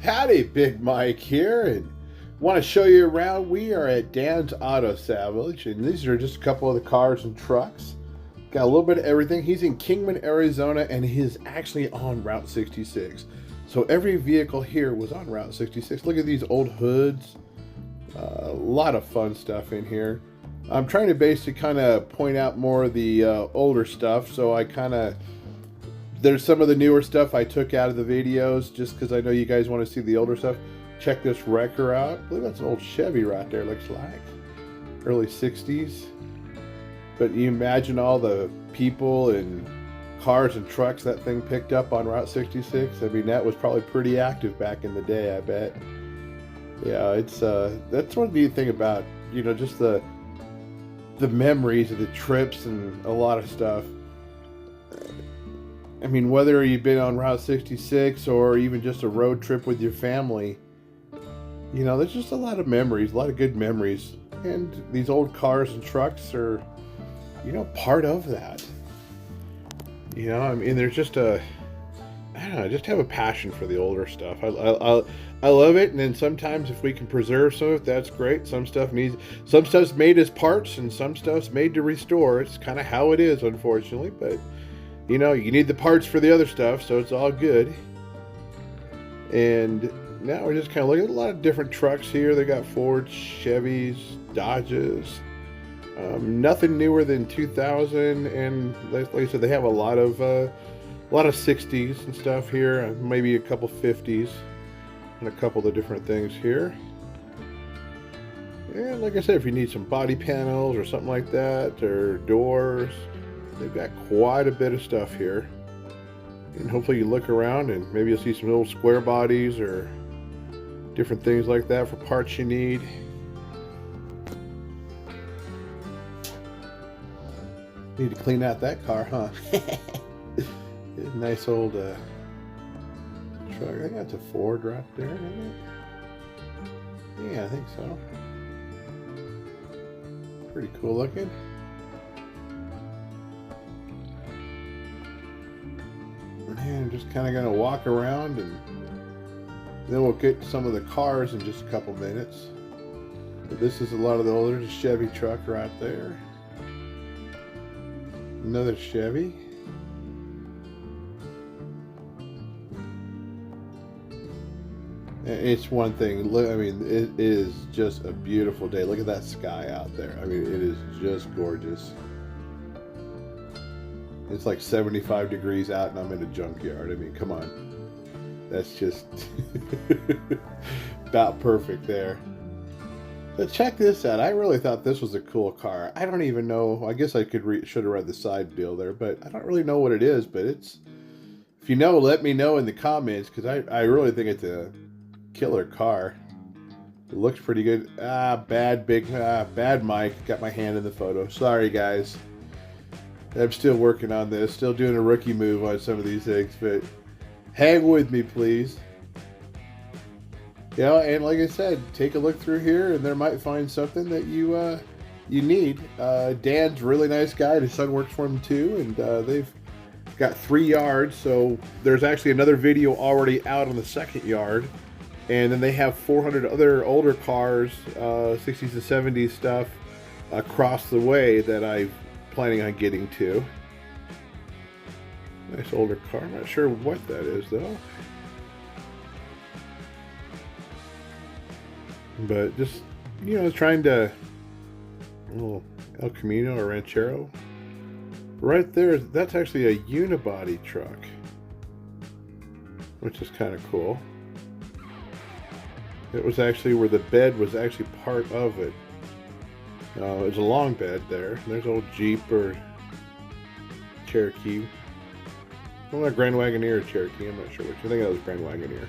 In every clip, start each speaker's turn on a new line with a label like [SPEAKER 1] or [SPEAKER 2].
[SPEAKER 1] Howdy, Big Mike here, and want to show you around. We are at Dan's Auto Salvage, and these are just a couple of the cars and trucks. Got a little bit of everything. He's in Kingman, Arizona, and he's actually on Route 66. So every vehicle here was on Route 66. Look at these old hoods. A lot of fun stuff in here. I'm trying to basically kind of point out more of the older stuff, so I kind of... There's some of the newer stuff I took out of the videos just because I know you guys want to see the older stuff. Check this wrecker out. I believe that's an old Chevy right there, looks like. Early 60s. But you imagine all the people and cars and trucks that thing picked up on Route 66. I mean, that was probably pretty active back in the day, I bet. Yeah, it's that's one neat thing about, you know, just the memories of the trips and a lot of stuff. I mean, whether you've been on Route 66 or even just a road trip with your family, you know, there's just a lot of memories, a lot of good memories. And these old cars and trucks are, you know, part of that. You know, I mean, there's just I don't know, I just have a passion for the older stuff. I love it, and then sometimes if we can preserve some of it, that's great. Some stuff's made as parts, and some stuff's made to restore. It's kind of how it is, unfortunately, but you know, you need the parts for the other stuff, so it's all good. And now we're just kind of looking at a lot of different trucks here. They got Fords, Chevys, Dodges. Nothing newer than 2000, and like I said, they have a lot of 60s and stuff here. Maybe a couple 50s, and a couple of different things here. And like I said, if you need some body panels or something like that, or doors, they've got quite a bit of stuff here. And hopefully you look around and maybe you'll see some little square bodies or different things like that for parts you need. Need to clean out that car, huh? Nice old truck. I think that's a Ford right there, isn't it? Yeah, I think so. Pretty cool looking. And just kind of going to walk around, and then we'll get some of the cars in just a couple minutes. But this is a lot of the older Chevy truck right there. Another Chevy. It's one thing. Look, I mean, it is just a beautiful day. Look at that sky out there. I mean, it is just gorgeous. It's like 75 degrees out and I'm in a junkyard. I mean, come on. That's just about perfect there. But check this out. I really thought this was a cool car. I don't even know. I guess I should have read the side deal there, but I don't really know what it is. But it's, if you know, let me know in the comments, because I really think it's a killer car. It looks pretty good. Bad mic. Got my hand in the photo. Sorry, guys. I'm still working on this, still doing a rookie move on some of these things, but hang with me, please. Yeah, and like I said, take a look through here, and there might find something that you need. Dan's a really nice guy. His son works for him too, and they've got 3 yards, so there's actually another video already out on the second yard, and then they have 400 other older cars, 60s to 70s stuff across the way that I've planning on getting to. Nice older car. I'm not sure what that is though. But just, you know, trying to, a little El Camino or Ranchero. Right there, that's actually a unibody truck, which is kind of cool. It was actually where the bed was actually part of it. There's a long bed there. There's old Jeep or Cherokee. Well, not Grand Wagoneer or Cherokee. I'm not sure which. I think that was Grand Wagoneer.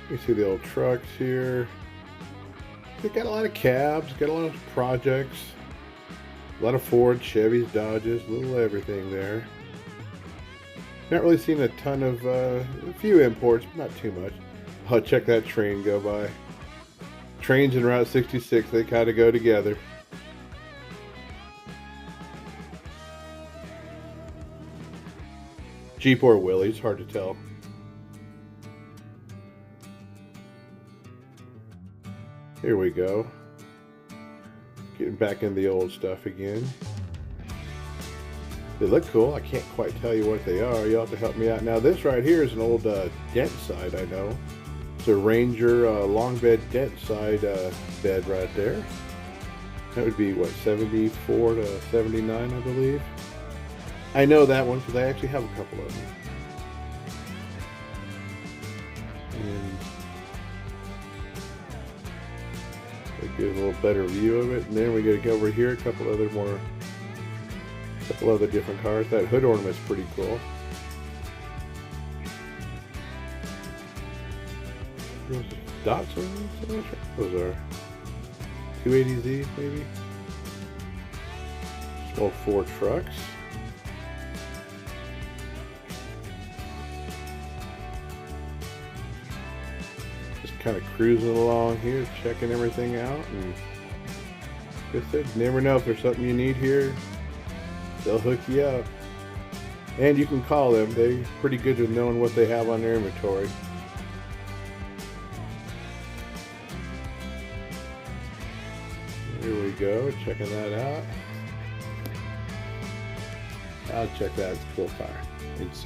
[SPEAKER 1] You see the old trucks here. They got a lot of cabs. Got a lot of projects. A lot of Fords, Chevys, Dodges. A little everything there. Not really seeing a ton of, a few imports, but not too much. Oh, check that train go by. Trains and Route 66, they kind of go together. Jeep or Willys, hard to tell. Here we go. Getting back in the old stuff again. They look cool. I can't quite tell you what they are. You'll have to help me out. Now this right here is an old dent side, I know. It's a Ranger long bed dent side bed right there. That would be, what, 74 to 79, I believe. I know that one because I actually have a couple of them. And get a little better view of it. And then we got to go over here, a couple other different cars. That hood ornament's pretty cool. Those Datsuns, I'm not sure what those are. 280Z maybe? Small Ford trucks. Just kind of cruising along here, checking everything out, and like I said, you never know if there's something you need here. They'll hook you up. And you can call them. They're pretty good at knowing what they have on their inventory. Here we go, checking that out. I'll check that. It's a cool car. You can see